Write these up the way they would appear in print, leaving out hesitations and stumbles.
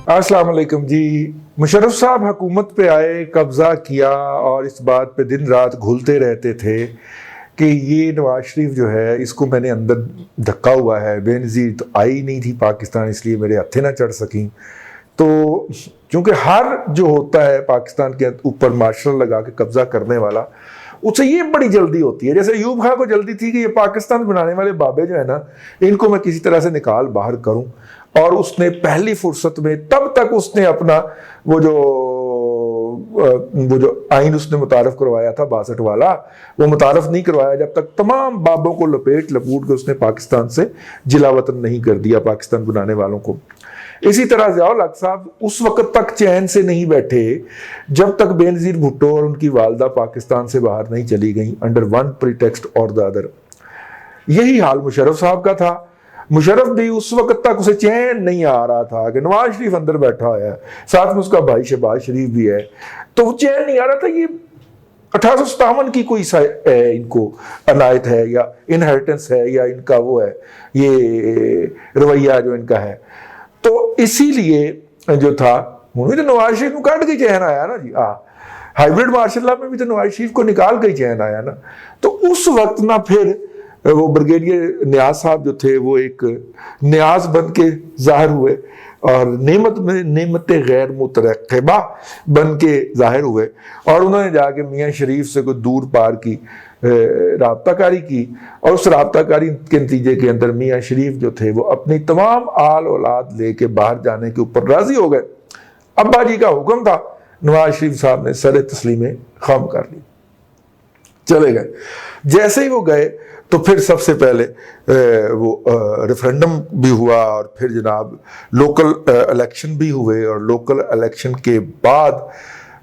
अस्सलाम वालेकुम जी। मुशर्रफ साहब हुकूमत पे आए, कब्ज़ा किया और इस बात पे दिन रात घुलते रहते थे कि ये नवाज शरीफ जो है इसको मैंने अंदर धक्का हुआ है। बेनज़ीर तो आई नहीं थी पाकिस्तान, इसलिए मेरे हत्थे ना चढ़ सकी। तो क्योंकि हर जो होता है पाकिस्तान के ऊपर मार्शल लगा के कब्ज़ा करने वाला, उससे ये बड़ी जल्दी होती है। जैसे अयूब खां को जल्दी थी कि ये पाकिस्तान बनाने वाले बाबे जो है ना, इनको मैं किसी तरह से निकाल बाहर करूं, और उसने पहली फुर्सत में तब तक उसने अपना वो जो आइन उसने मुतारफ करवाया था 62 वाला, वो मुतारफ नहीं करवाया जब तक तमाम बाबों को लपूट के उसने पाकिस्तान से जिला वतन नहीं कर दिया पाकिस्तान बनाने वालों को। इसी तरह ज़ियाउल हक साहब उस वक्त तक चैन से नहीं बैठे जब तक बेनज़ीर भुट्टो और उनकी वालदा पाकिस्तान से बाहर नहीं चली गई अंडर वन प्रीटेक्स्ट और द अदर। यही हाल मुशर्रफ साहब का था। मुशर्रफ भी उस वक्त तक उसे चैन नहीं आ रहा था कि नवाज शरीफ अंदर बैठा है, साथ में उसका भाई शहबाज शरीफ भी है, तो चैन नहीं आ रहा था। ये 1857 की कोई इनको अनायत है या इनहेरिटेंस है या इनका वो है ये रवैया जो इनका है। तो इसीलिए जो था उन्हें तो नवाज शरीफ को काट के चैन आया ना जी। हाइब्रिड मार्शल लॉ में भी तो नवाज शरीफ को निकाल के चैन आया ना। तो उस वक्त ना फिर वो ब्रिगेडियर नियाज साहब जो थे वो एक नियाज बन के जाहिर हुए और नेमत में नेमत गैर मुतरक़िबा बन के जाहिर हुए, और उन्होंने जाके मियाँ शरीफ से कोई दूर पार की राब्ताकारी की, और उस राब्ताकारी के नतीजे के अंदर मियाँ शरीफ जो थे वो अपनी तमाम आल औलाद लेके बाहर जाने के ऊपर राजी हो गए। अब्बा जी का हुक्म था, नवाज शरीफ साहब ने सर तस्लीम खम कर ली, चले गए। जैसे ही वो गए तो फिर सबसे पहले वो रेफरेंडम भी हुआ और फिर जनाब लोकल इलेक्शन भी हुए, और लोकल इलेक्शन के बाद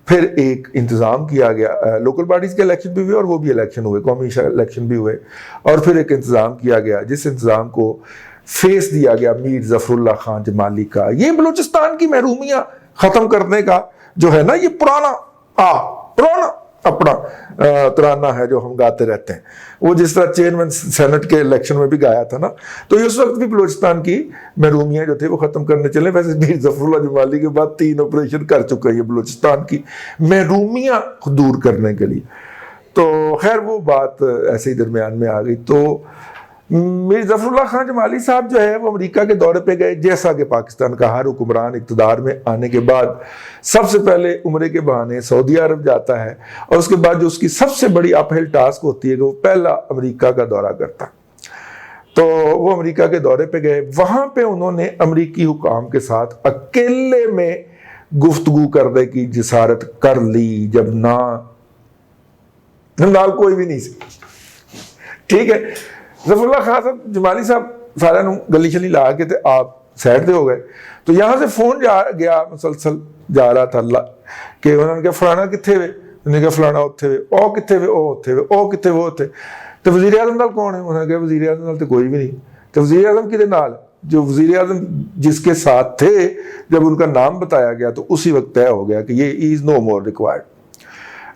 फिर एक इंतज़ाम किया गया, लोकल पार्टीज़ के इलेक्शन भी हुए और वो भी इलेक्शन हुए, कौमी इलेक्शन भी हुए, और फिर एक इंतज़ाम किया गया जिस इंतज़ाम को फेस दिया गया मीर ज़फ़रुल्लाह खान जमाली का। ये बलूचिस्तान की महरूमियाँ ख़त्म करने का जो है ना, ये पुराना अपना तराना है जो हम गाते रहते हैं। वो जिस तरह चेयरमैन सेनेट के इलेक्शन में भी गाया था ना, तो उस वक्त भी बलूचिस्तान की महरूमियाँ जो थे वो ख़त्म करने चले। वैसे मीर ज़फ़रुल्लाह जमाली के बाद 3 ऑपरेशन कर चुका है ये बलूचिस्तान की महरूमियाँ दूर करने के लिए। तो खैर वो बात ऐसे ही दरमियान में आ गई। तो मीर ज़फ़रुल्लाह खान जमाली साहब जो है वो अमेरिका के दौरे पे गए, जैसा कि पाकिस्तान का हर हुक्मरान इक़्तिदार में आने के बाद सबसे पहले उम्रे के बहाने सऊदी अरब जाता है, और उसके बाद जो उसकी सबसे बड़ी अपहिल टास्क होती है कि वो पहला अमेरिका का दौरा करता। तो वो अमेरिका के दौरे पे गए, वहाँ पे उन्होंने अमेरिकी हुकाम के साथ अकेले में गुफ्तगू करने की जिसारत कर ली, जब ना कोई भी नहीं सी। ठीक है, ज़फ़रुल्लाह खान साहब जमाली साहब सारा गली शली ला के थे, आप साइड पे हो गए। तो यहाँ से फोन गया मुसलसल जा रहा था कि उन्होंने कहा फलाना किथे वे, उन्होंने कहा फलाना उत्थे वे, ओ किथे वे, ओ उत्थे वे, ओ किथे वो उत्थे। तो वज़ीर आज़म नाल कौन है? उन्होंने कहा वज़ीर आज़म नाल तो कोई भी नहीं। तो वज़ीर आज़म किहदे नाल? जो वज़ीर आज़म जिसके साथ थे, जब उनका नाम बताया गया तो उसी वक्त तय हो गया कि ये इज़ नो मोर रिक्वायर्ड।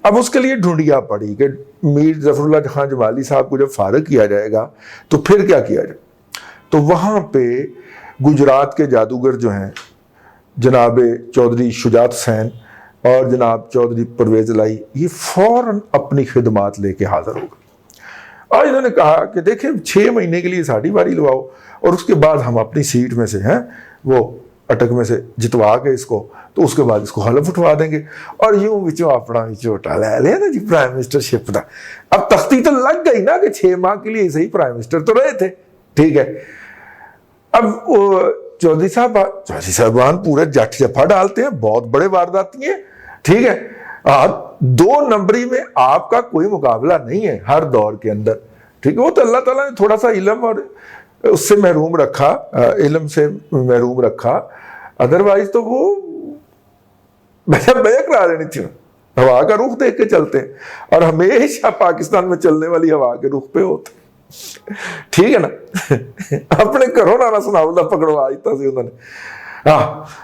अब उसके लिए ढूंढिया पड़ी कि मीर ज़फ़रुल्लाह खान जमाली साहब को जब फारग किया जाएगा तो फिर क्या किया जाए। तो वहाँ पे गुजरात के जादूगर जो हैं जनाब चौधरी शुजात हुसैन और जनाब चौधरी परवेज़ इलाही, ये फ़ौरन अपनी खिदमात लेके हाज़िर हो गए। और इन्होंने कहा कि देखें 6 महीने के लिए साड़ी बारी लवाओ, और उसके बाद हम अपनी सीट में से हैं वो अटक में से जितवा के इसको, तो उसके बाद इसको हलफ उठवा देंगे, और यूं विचों अपना विचोटा ले लें ना जी प्राइम मिनिस्टरशिप का। अब तख्ती तो लग गई ना कि 6 माह के लिए सही प्राइम मिनिस्टर तो रहे थे। ठीक है, अब चौधरी साहबान पूरे जट जफा डालते हैं, बहुत बड़े वारदाती हैं। ठीक है, आप 2 नंबरी में आपका कोई मुकाबला नहीं है हर दौर के अंदर। ठीक है, वो तो अल्लाह ताला ने थोड़ा सा इल्म और उससे महरूम रखा, इल्म से महरूम रखा, अदरवाइज तो वो बजक करा देनी थी। हवा का रुख देख के चलते हैं, और हमेशा पाकिस्तान में चलने वाली हवा के रुख पे होते। ठीक है ना अपने घरों ना सुनाउला पकड़वा दिता सी उन्होंने।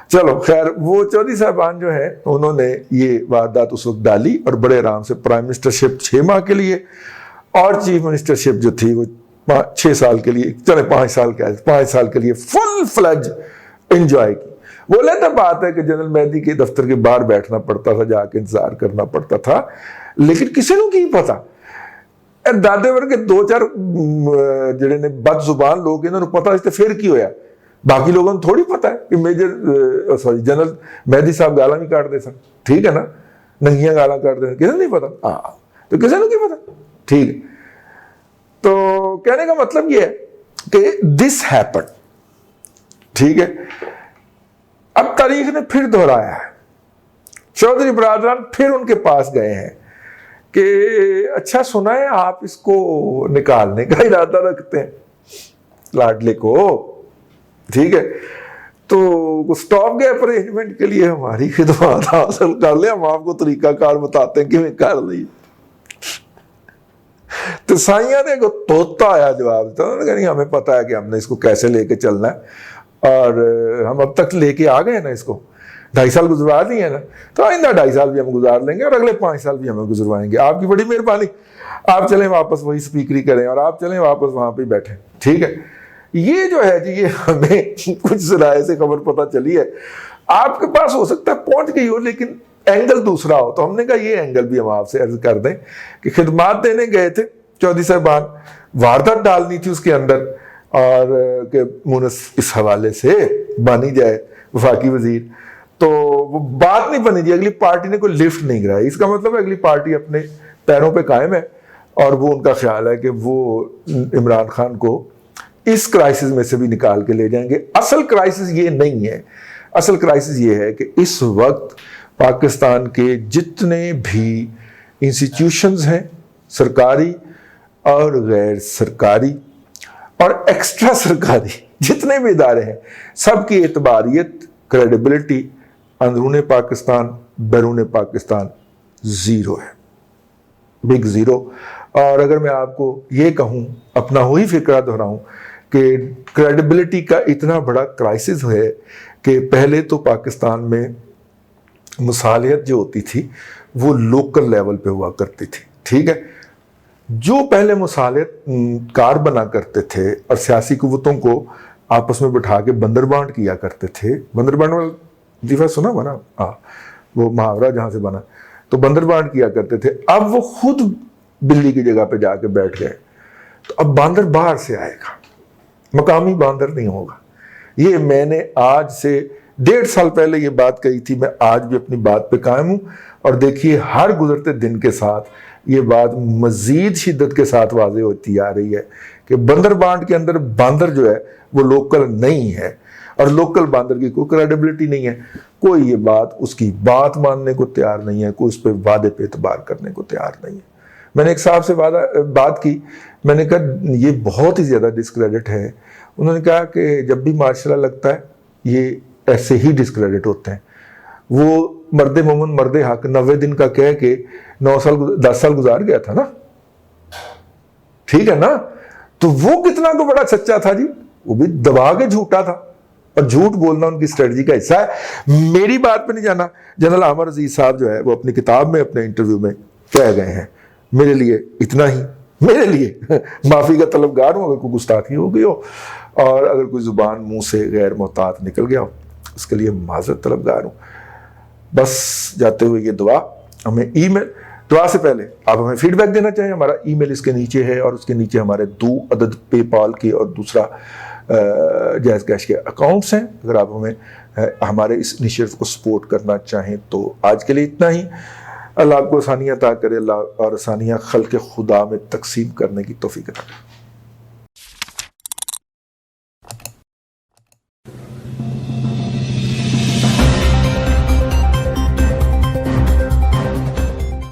चलो खैर, वो चौधरी साहबान जो है उन्होंने ये वारदात उस वक्त डाली, और बड़े आराम से प्राइम मिनिस्टरशिप 6 माह के लिए और चीफ मिनिस्टरशिप जो थी वो 6 साल के लिए, चले 5 साल के लिए फुल फ्लज एंजॉय की। بولے تو بات ہے کہ جنرل مہدی کے دفتر کے باہر بیٹھنا پڑتا تھا, جا کے انتظار کرنا پڑتا تھا, لیکن کسی کو کی پتا. دادے ورگے دو چار جڑے نے بد زبان لوگ انہوں نے پتا اس پھر کی ہویا, باقی لوگوں نے تھوڑی پتا ہے کہ میجر جنرل مہدی صاحب گالاں بھی کاٹ دے سن, ٹھیک ہے نا, ننگیاں گالاں کاٹ دے سن, کسی نے نہیں پتا. ہاں تو کسی نے کی پتا, ٹھیک ہے. تو کہنے کا مطلب یہ ہے کہ دس ہیپن, ٹھیک ہے. اب تاریخ نے پھر دہرایا ہے, چودھری برادران پھر ان کے پاس گئے ہیں کہ اچھا سنا ہے آپ اس کو نکالنے کا ارادہ رکھتے ہیں لاڈلے کو, ٹھیک ہے. تو اسٹاپ گیپ ارینجمنٹ کے لیے ہماری خدمات حاصل کر لیں, ہم آپ کو طریقہ کار بتاتے ہیں کہ میں کر لی. تو سائیاں نے توتا آیا جواب دیتا, انہوں نے کہا نہیں ہمیں پتا ہے کہ ہم نے اس کو کیسے لے کے چلنا ہے, اور ہم اب تک لے کے آ گئے نا اس کو, 2.5 سال گزروا دیے ہیں نا, تو آئندہ 2.5 سال بھی ہم گزار لیں گے اور اگلے 5 سال بھی ہمیں گزروائیں گے. آپ کی بڑی مہربانی, آپ چلیں واپس وہی اسپیکری کریں اور آپ چلیں واپس وہاں پہ بیٹھیں, ٹھیک ہے. یہ جو ہے جی, یہ ہمیں کچھ ذرائع سے خبر پتہ چلی ہے, آپ کے پاس ہو سکتا ہے پہنچ گئی ہو لیکن اینگل دوسرا ہو. تو ہم نے کہا یہ اینگل بھی ہم آپ سے عرض کر دیں کہ خدمات دینے گئے تھے چودھری صاحبان, واردات ڈالنی تھی اس کے اندر, اور کہ مونس اس حوالے سے بانی جائے وفاقی وزیر, تو وہ بات نہیں بنی جی, اگلی پارٹی نے کوئی لفٹ نہیں کرائی. اس کا مطلب ہے اگلی پارٹی اپنے پیروں پہ قائم ہے اور وہ ان کا خیال ہے کہ وہ عمران خان کو اس کرائسس میں سے بھی نکال کے لے جائیں گے. اصل کرائسس یہ نہیں ہے, اصل کرائسس یہ ہے کہ اس وقت پاکستان کے جتنے بھی انسٹیٹیوشنز ہیں, سرکاری اور غیر سرکاری اور ایکسٹرا سرکاری جتنے بھی ادارے ہیں, سب کی اعتباریت, کریڈیبلٹی اندرون پاکستان بیرون پاکستان زیرو ہے, بگ زیرو. اور اگر میں آپ کو یہ کہوں, اپنا وہی فکرہ دہراؤں کہ کریڈیبلٹی کا اتنا بڑا کرائسس ہے کہ پہلے تو پاکستان میں مصالحت جو ہوتی تھی وہ لوکل لیول پہ ہوا کرتی تھی, ٹھیک ہے. جو پہلے مصالحت کار بنا کرتے تھے اور سیاسی قوتوں کو آپس میں بٹھا کے بندر بانٹ کیا کرتے تھے, بندر بانٹ والا لفظ سنا بنا, وہ محاورہ جہاں سے بنا, تو بندر بانٹ کیا کرتے تھے. اب وہ خود بلی کی جگہ پہ جا کے بیٹھ گئے, تو اب باندر باہر سے آئے گا, مقامی باندر نہیں ہوگا. یہ میں نے آج سے 1.5 سال پہلے یہ بات کہی تھی, میں آج بھی اپنی بات پہ قائم ہوں. اور دیکھیے ہر گزرتے دن کے ساتھ یہ بات مزید شدت کے ساتھ واضح ہوتی آ رہی ہے کہ بندر بانٹ کے اندر باندر جو ہے وہ لوکل نہیں ہے, اور لوکل باندر کی کوئی کریڈیبلٹی نہیں ہے. کوئی یہ بات اس کی بات ماننے کو تیار نہیں ہے, کوئی اس پہ وعدے پہ اعتبار کرنے کو تیار نہیں ہے. میں نے ایک صاحب سے بات کی, میں نے کہا یہ بہت ہی زیادہ ڈسکریڈٹ ہے. انہوں نے کہا کہ جب بھی مارشل لا لگتا ہے یہ ایسے ہی ڈسکریڈٹ ہوتے ہیں. وہ مرد مومن مرد حق 90 دن کا کہہ کے 10 سال گزار گیا تھا نا, ٹھیک ہے نا. تو وہ کتنا کو بڑا سچا تھا جی, وہ بھی دبا کے جھوٹا تھا, اور جھوٹ بولنا ان کی اسٹریٹجی کا حصہ ہے. میری بات پہ نہیں جانا. جنرل عامر عزیز صاحب جو ہے وہ اپنی کتاب میں اپنے انٹرویو میں کہہ گئے ہیں, میرے لیے اتنا ہی, میرے لیے معافی کا طلبگار ہوں اگر کوئی گستاخی ہو گئی ہو, اور اگر کوئی زبان منہ سے غیر محتاط نکل گیا ہو اس کے لیے معذرت طلبگار ہوں. بس جاتے ہوئے یہ دعا, ہمیں ای میل, دعا سے پہلے آپ ہمیں فیڈ بیک دینا چاہیں, ہمارا ای میل اس کے نیچے ہے, اور اس کے نیچے ہمارے 2 عدد پے پال کے اور دوسرا جائز کیش کے اکاؤنٹس ہیں. اگر آپ ہمیں ہمارے اس انیشیٹو کو سپورٹ کرنا چاہیں تو آج کے لیے اتنا ہی. اللہ آپ کو آسانیاں عطا کرے, اللہ اور آسانیاں خلق خدا میں تقسیم کرنے کی توفیق عطا کرے.